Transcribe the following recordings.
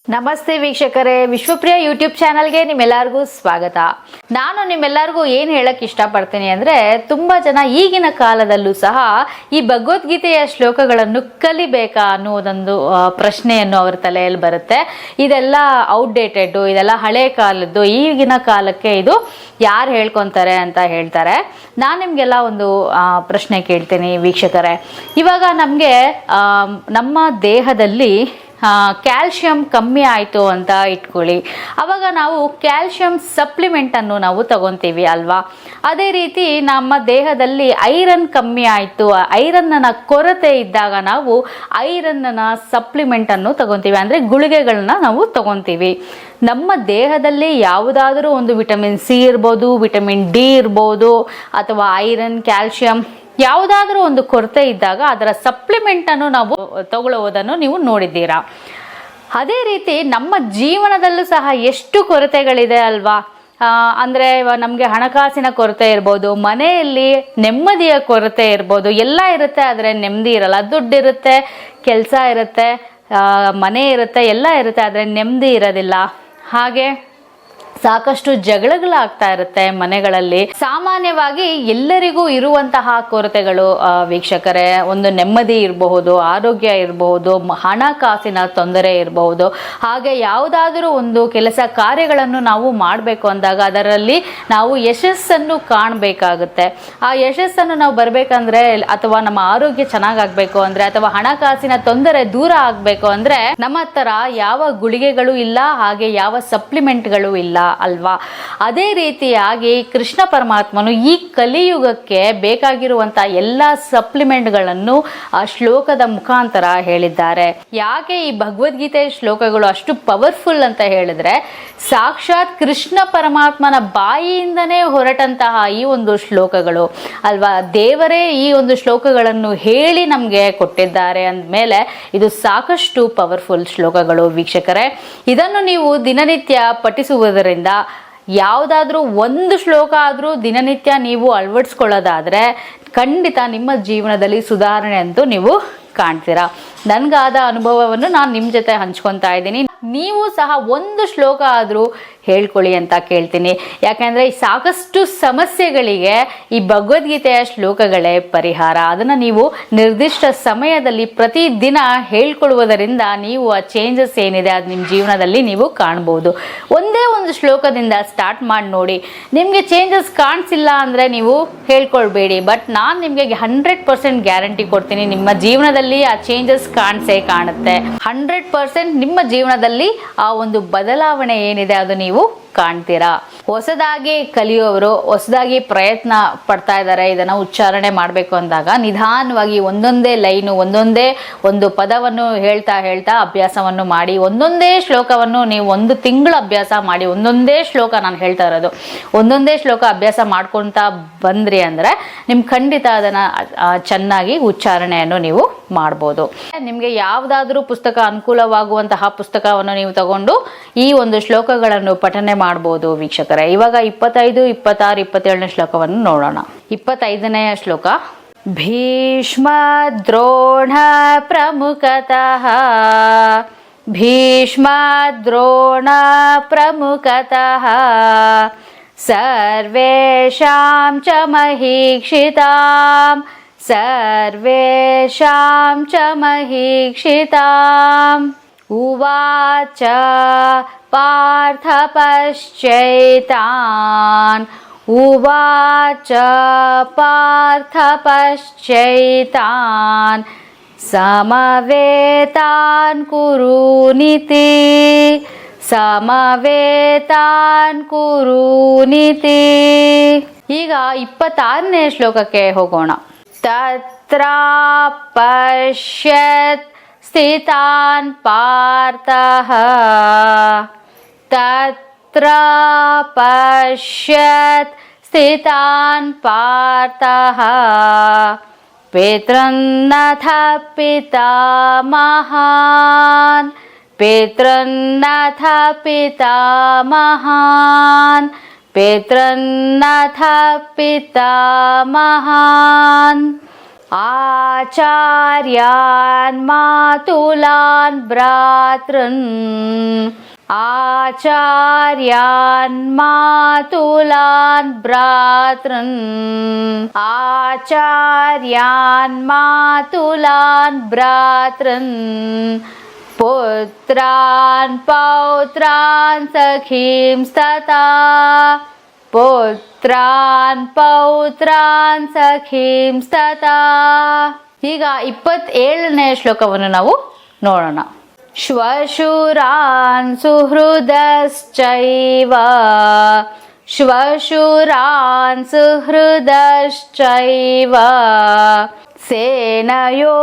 ನಮಸ್ತೆ ವೀಕ್ಷಕರೇ, ವಿಶ್ವಪ್ರಿಯ ಯೂಟ್ಯೂಬ್ ಚಾನಲ್ಗೆ ನಿಮ್ಮೆಲ್ಲರಿಗೂ ಸ್ವಾಗತ. ನಾನು ನಿಮ್ಮೆಲ್ಲರಿಗೂ ಏನು ಹೇಳಕ್ಕೆ ಇಷ್ಟಪಡ್ತೀನಿ ಅಂದರೆ, ತುಂಬ ಜನ ಈಗಿನ ಕಾಲದಲ್ಲೂ ಸಹ ಈ ಭಗವದ್ಗೀತೆಯ ಶ್ಲೋಕಗಳನ್ನು ಕಲಿಬೇಕಾ ಅನ್ನೋದೊಂದು ಪ್ರಶ್ನೆಯನ್ನು ಅವರ ತಲೆಯಲ್ಲಿ ಬರುತ್ತೆ. ಇದೆಲ್ಲ ಔಟ್ಡೇಟೆಡ್ಡು, ಇದೆಲ್ಲ ಹಳೆ ಕಾಲದ್ದು, ಈಗಿನ ಕಾಲಕ್ಕೆ ಇದು ಯಾರು ಹೇಳ್ಕೊತಾರೆ ಅಂತ ಹೇಳ್ತಾರೆ. ನಾನು ನಿಮಗೆಲ್ಲ ಒಂದು ಪ್ರಶ್ನೆ ಕೇಳ್ತೀನಿ ವೀಕ್ಷಕರೇ. ಇವಾಗ ನಮಗೆ ನಮ್ಮ ದೇಹದಲ್ಲಿ ಕ್ಯಾಲ್ಶಿಯಂ ಕಮ್ಮಿ ಆಯಿತು ಅಂತ ಇಟ್ಕೊಳ್ಳಿ. ಆವಾಗ ನಾವು ಕ್ಯಾಲ್ಶಿಯಂ ಸಪ್ಲಿಮೆಂಟನ್ನು ನಾವು ತಗೊತೀವಿ ಅಲ್ವಾ. ಅದೇ ರೀತಿ ನಮ್ಮ ದೇಹದಲ್ಲಿ ಐರನ್ ಕಮ್ಮಿ ಆಯಿತು, ಐರನ್ನ ಕೊರತೆ ಇದ್ದಾಗ ನಾವು ಐರನ್ನ ಸಪ್ಲಿಮೆಂಟನ್ನು ತಗೊತೀವಿ, ಅಂದರೆ ಗುಳಿಗೆಗಳನ್ನ ನಾವು ತಗೊತೀವಿ. ನಮ್ಮ ದೇಹದಲ್ಲಿ ಯಾವುದಾದ್ರೂ ಒಂದು ವಿಟಮಿನ್ ಸಿ ಇರ್ಬೋದು, ವಿಟಮಿನ್ ಡಿ ಇರ್ಬೋದು, ಅಥವಾ ಐರನ್, ಕ್ಯಾಲ್ಶಿಯಂ ಯಾವುದಾದ್ರೂ ಒಂದು ಕೊರತೆ ಇದ್ದಾಗ ಅದರ ಸಪ್ಲಿಮೆಂಟನ್ನು ನಾವು ತಗೊಳ್ಳುವುದನ್ನು ನೀವು ನೋಡಿದ್ದೀರಾ. ಅದೇ ರೀತಿ ನಮ್ಮ ಜೀವನದಲ್ಲೂ ಸಹ ಎಷ್ಟು ಕೊರತೆಗಳಿದೆ ಅಲ್ವಾ. ಅಂದರೆ ನಮಗೆ ಹಣಕಾಸಿನ ಕೊರತೆ ಇರ್ಬೋದು, ಮನೆಯಲ್ಲಿ ನೆಮ್ಮದಿಯ ಕೊರತೆ ಇರ್ಬೋದು, ಎಲ್ಲ ಇರುತ್ತೆ, ಆದರೆ ನೆಮ್ಮದಿ ಇರಲ್ಲ. ದುಡ್ಡಿರುತ್ತೆ, ಕೆಲಸ ಇರುತ್ತೆ, ಮನೆ ಇರುತ್ತೆ, ಎಲ್ಲ ಇರುತ್ತೆ, ಆದರೆ ನೆಮ್ಮದಿ ಇರೋದಿಲ್ಲ. ಹಾಗೆ ಸಾಕಷ್ಟು ಜಗಳಗಳಾಗ್ತಾ ಇರುತ್ತೆ ಮನೆಗಳಲ್ಲಿ. ಸಾಮಾನ್ಯವಾಗಿ ಎಲ್ಲರಿಗೂ ಇರುವಂತಹ ಕೊರತೆಗಳು ವೀಕ್ಷಕರೇ, ಒಂದು ನೆಮ್ಮದಿ ಇರಬಹುದು, ಆರೋಗ್ಯ ಇರಬಹುದು, ಹಣಕಾಸಿನ ತೊಂದರೆ ಇರಬಹುದು. ಹಾಗೆ ಯಾವುದಾದರೂ ಒಂದು ಕೆಲಸ ಕಾರ್ಯಗಳನ್ನು ನಾವು ಮಾಡಬೇಕು ಅಂದಾಗ ಅದರಲ್ಲಿ ನಾವು ಯಶಸ್ಸನ್ನು ಕಾಣಬೇಕಾಗುತ್ತೆ. ಆ ಯಶಸ್ಸನ್ನು ನಾವು ಬರಬೇಕಂದ್ರೆ, ಅಥವಾ ನಮ್ಮ ಆರೋಗ್ಯ ಚೆನ್ನಾಗಾಗಬೇಕು ಅಂದರೆ, ಅಥವಾ ಹಣಕಾಸಿನ ತೊಂದರೆ ದೂರ ಆಗಬೇಕು ಅಂದರೆ ನಮ್ಮ ಹತ್ರ ಯಾವ ಗುಳಿಗೆಗಳು ಇಲ್ಲ, ಹಾಗೆ ಯಾವ ಸಪ್ಲಿಮೆಂಟ್ಗಳು ಇಲ್ಲ ಅಲ್ವಾ. ಅದೇ ರೀತಿಯಾಗಿ ಕೃಷ್ಣ ಪರಮಾತ್ಮನು ಈ ಕಲಿಯುಗಕ್ಕೆ ಬೇಕಾಗಿರುವಂತ ಎಲ್ಲ ಸಪ್ಲಿಮೆಂಟ್ಗಳನ್ನು ಆ ಶ್ಲೋಕದ ಮುಖಾಂತರ ಹೇಳಿದ್ದಾರೆ. ಯಾಕೆ ಈ ಭಗವದ್ಗೀತೆ ಶ್ಲೋಕಗಳು ಅಷ್ಟು ಪವರ್ಫುಲ್ ಅಂತ ಹೇಳಿದ್ರೆ, ಸಾಕ್ಷಾತ್ ಕೃಷ್ಣ ಪರಮಾತ್ಮನ ಬಾಯಿಯಿಂದನೇ ಹೊರಟಂತಹ ಈ ಒಂದು ಶ್ಲೋಕಗಳು ಅಲ್ವಾ. ದೇವರೇ ಈ ಒಂದು ಶ್ಲೋಕಗಳನ್ನು ಹೇಳಿ ನಮಗೆ ಕೊಟ್ಟಿದ್ದಾರೆ ಅಂದಮೇಲೆ ಇದು ಸಾಕಷ್ಟು ಪವರ್ಫುಲ್ ಶ್ಲೋಕಗಳು ವೀಕ್ಷಕರೇ. ಇದನ್ನು ನೀವು ದಿನನಿತ್ಯ ಪಠಿಸುವುದರಿಂದ ಯಾವುದಾದ್ರೂ ಒಂದು ಶ್ಲೋಕ ಆದರೂ ದಿನನಿತ್ಯ ನೀವು ಅಳವಡಿಸ್ಕೊಳ್ಳೋದಾದರೆ ಖಂಡಿತ ನಿಮ್ಮ ಜೀವನದಲ್ಲಿ ಸುಧಾರಣೆ ಅಂತೂ ನೀವು ಕಾಣ್ತೀರಾ. ನನಗಾದ ಅನುಭವವನ್ನು ನಾನು ನಿಮ್ಮ ಜೊತೆ ಹಂಚ್ಕೊತಾ ಇದ್ದೀನಿ. ನೀವು ಸಹ ಒಂದು ಶ್ಲೋಕ ಆದರೂ ಹೇಳ್ಕೊಳ್ಳಿ ಅಂತ ಕೇಳ್ತೀನಿ. ಯಾಕೆಂದರೆ ಸಾಕಷ್ಟು ಸಮಸ್ಯೆಗಳಿಗೆ ಈ ಭಗವದ್ಗೀತೆಯ ಶ್ಲೋಕಗಳೇ ಪರಿಹಾರ. ಅದನ್ನು ನೀವು ನಿರ್ದಿಷ್ಟ ಸಮಯದಲ್ಲಿ ಪ್ರತಿದಿನ ಹೇಳ್ಕೊಳ್ಳುವುದರಿಂದ ನೀವು ಆ ಚೇಂಜಸ್ ಏನಿದೆ ಅದು ನಿಮ್ಮ ಜೀವನದಲ್ಲಿ ನೀವು ಕಾಣ್ಬೋದು. ಒಂದೇ ಒಂದು ಶ್ಲೋಕದಿಂದ ಸ್ಟಾರ್ಟ್ ಮಾಡಿ ನೋಡಿ. ನಿಮಗೆ ಚೇಂಜಸ್ ಕಾಣಿಸಿಲ್ಲ ಅಂದರೆ ನೀವು ಹೇಳ್ಕೊಳ್ಬೇಡಿ. ಬಟ್ ನಾನು ನಿಮಗೆ 100% ಗ್ಯಾರಂಟಿ ಕೊಡ್ತೀನಿ, ನಿಮ್ಮ ಜೀವನದಲ್ಲಿ ಆ ಚೇಂಜಸ್ ಕಾಣುತ್ತೆ. 100% ನಿಮ್ಮ ಜೀವನದಲ್ಲಿ ಆ ಒಂದು ಬದಲಾವಣೆ ಏನಿದೆ ಅದು ನೀವು ಕಾಣ್ತೀರಾ. ಹೊಸದಾಗಿ ಕಲಿಯೋರು ಹೊಸದಾಗಿ ಪ್ರಯತ್ನ ಪಡ್ತಾ ಇದ್ದಾರೆ, ಇದನ್ನು ಉಚ್ಚಾರಣೆ ಮಾಡಬೇಕು ಅಂದಾಗ ನಿಧಾನವಾಗಿ ಒಂದೊಂದೇ ಲೈನು, ಒಂದೊಂದೇ ಒಂದು ಪದವನ್ನು ಹೇಳ್ತಾ ಹೇಳ್ತಾ ಅಭ್ಯಾಸವನ್ನು ಮಾಡಿ. ಒಂದೊಂದೇ ಶ್ಲೋಕವನ್ನು ನೀವು 1 ತಿಂಗಳು ಅಭ್ಯಾಸ ಮಾಡಿ. ಒಂದೊಂದೇ ಶ್ಲೋಕ ನಾನು ಹೇಳ್ತಾ ಇರೋದು, ಒಂದೊಂದೇ ಶ್ಲೋಕ ಅಭ್ಯಾಸ ಮಾಡ್ಕೊತಾ ಬಂದ್ರಿ ಅಂದರೆ ನಿಮ್ಗೆ ಖಂಡಿತ ಅದನ್ನು ಚೆನ್ನಾಗಿ ಉಚ್ಚಾರಣೆಯನ್ನು ನೀವು ಮಾಡ್ಬೋದು. ನಿಮಗೆ ಯಾವುದಾದ್ರೂ ಪುಸ್ತಕ ಅನುಕೂಲವಾಗುವಂತಹ ಪುಸ್ತಕವನ್ನು ನೀವು ತಗೊಂಡು ಈ ಒಂದು ಶ್ಲೋಕಗಳನ್ನು ಪಠನೆ ಮಾಡ್ಬೋದು ವೀಕ್ಷಕರೇ. ಇವಾಗ 25, 26, 27ನೇ ಶ್ಲೋಕವನ್ನು ನೋಡೋಣ. 25ನೇ ಶ್ಲೋಕ. ಭೀಷ್ಮ ದ್ರೋಣ ಪ್ರಮುಖತಃ, ಭೀಷ್ಮ ದ್ರೋಣ ಪ್ರಮುಖತಃ, ಸರ್ವೇಷಾಂ ಚ ಮಹೀಕ್ಷಿತಾಂ, ಸರ್ವೇಷಾಂ ಚ ಮಹೀಕ್ಷಿತಾಂ. ಉವಾಚ ಪಾರ್ಥ ಪಶ್ಚೈತಾನ್, ಉವಾಚ ಪಾರ್ಥ ಪಶ್ಚೈತಾನ್, ಸಮವೇತಾನ್ ಕುರುನಿತಿ, ಸಮವೇತಾನ್ ಕುರುನಿತಿ. ಈಗ 26ನೇ ಶ್ಲೋಕಕ್ಕೆ ಹೋಗೋಣ. ತತ್ರ ಪಶ್ಯತ್ ಸ್ಥಿತಾನ್ ಪಾರ್ಥಃ, ತತ್ರ ಪಶ್ಯತ್ ಸ್ಥಿತಾನ್ ಪಾರ್ಥಃ, ಪಿತೃನ್ನಥ ಪಿತಾಮಹಾನ್, ಪಿತೃನ್ನಥ ಪಿತಾಮಹಾನ್, ಪಿತೃನ್ನಥ ಪಿತಾಮಹಾನ್. आचार्यान् मातुलान् भ्रातॄन् आचार्यान् मातुलान् भ्रातॄन् आचार्यान् मातुलान् भ्रातॄन् पुत्रान् पौत्रान् सखींस्तथा पुत्रान् पौत्रान् सखींस्तथा ಈಗ 27ನೇ ಶ್ಲೋಕವನ್ನು ನಾವು ನೋಡೋಣ. ಶ್ವಶುರಾನ್ ಸುಹೃದಶ್ಚೈವ ಶ್ವಶುರಾನ್ ಸುಹೃದಶ್ಚೈವ ಸೇನಯೋರುಭಯೋರಪಿ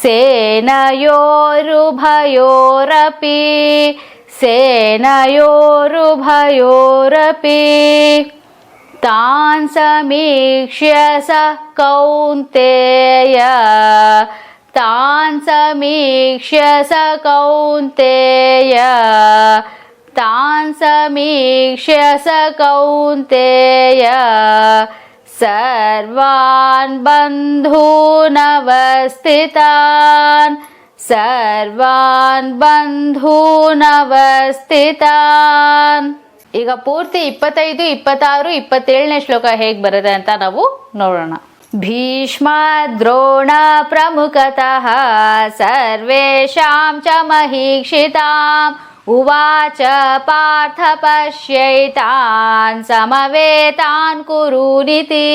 ಸೇನಯೋರುಭಯೋರಪಿ ಸೇನಯೋರುಭಯೋರಪಿ ತಾನ್ ಸಮೀಕ್ಷ್ಯ ಸ ಕೌಂತೆಯ ತಾನ್ ಸಮೀಕ್ಷ್ಯ ಸ ಕೌಂತೆಯ ತಾನ್ ಸಮೀಕ್ಷ್ಯ ಸ ಕೌಂತೆಯ ಸರ್ವಾನ್ ಬಂಧೂನವಸ್ಥಿತಾನ್ ಸರ್ವಾನ್ ಬಂಧೂನವಸ್ಥಿತಾನ್. ಈಗ ಪೂರ್ತಿ 25, 26, 27ನೇ ಶ್ಲೋಕ ಹೇಗೆ ಬರುತ್ತೆ ಅಂತ ನಾವು ನೋಡೋಣ. ಭೀಷ್ಮ ದ್ರೋಣ ಪ್ರಮುಖತಃ ಸರ್ವೇಷಾಂ ಚ ಮಹೀಕ್ಷಿತಾಂ ಉವಾಚ ಪಾರ್ಥ ಪಶ್ಯೈತಾನ್ ಸಮವೇತಾನ್ ಕುರುನಿತಿ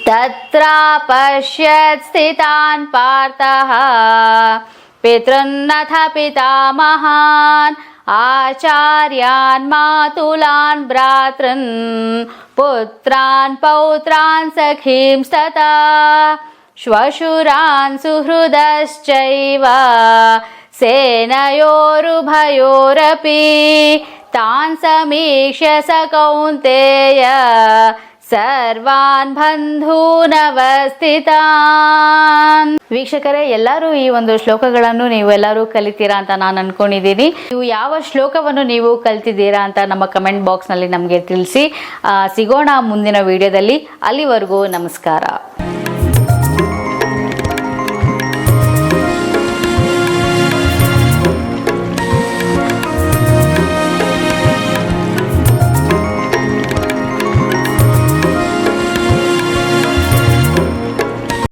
ತತ್ರ ಪಶ್ಯತ್ ಸ್ಥಿತಾನ್ ಪಾರ್ಥಃ ಪಿತೃನ್ನಥ ಪಿತಾಮಹಾನ್ ಆಚಾರ್ಯಾನ್ ಮಾತುಲಾನ್ ಭ್ರಾತೃನ್ ಪುತ್ರಾನ್ ಪೌತ್ರಾನ್ ಸಖೀಂಸ್ತಥಾ ಶ್ವಶುರಾನ್ ಸುಹೃದಶ್ಚೈವ ಸೇನಯೋರುಭಯೋರಪಿ ತಾನ್ ಸಮೀಕ್ಷ್ಯ ಸ ಕೌಂತೆಯ ಸರ್ವಾನ್ ಬಂಧೂನವಸ್ಥಿತಾನ್. ವೀಕ್ಷಕರೇ, ಎಲ್ಲರೂ ಈ ಒಂದು ಶ್ಲೋಕಗಳನ್ನು ನೀವೆಲ್ಲರೂ ಕಲಿತೀರಾ ಅಂತ ನಾನು ಅನ್ಕೊಂಡಿದ್ದೀನಿ. ನೀವು ಯಾವ ಶ್ಲೋಕವನ್ನು ನೀವು ಕಲ್ತಿದ್ದೀರಾ ಅಂತ ನಮ್ಮ ಕಮೆಂಟ್ ಬಾಕ್ಸ್ನಲ್ಲಿ ನಮಗೆ ತಿಳಿಸಿ. ಸಿಗೋಣ ಮುಂದಿನ ವಿಡಿಯೋದಲ್ಲಿ. ಅಲ್ಲಿವರೆಗೂ ನಮಸ್ಕಾರ.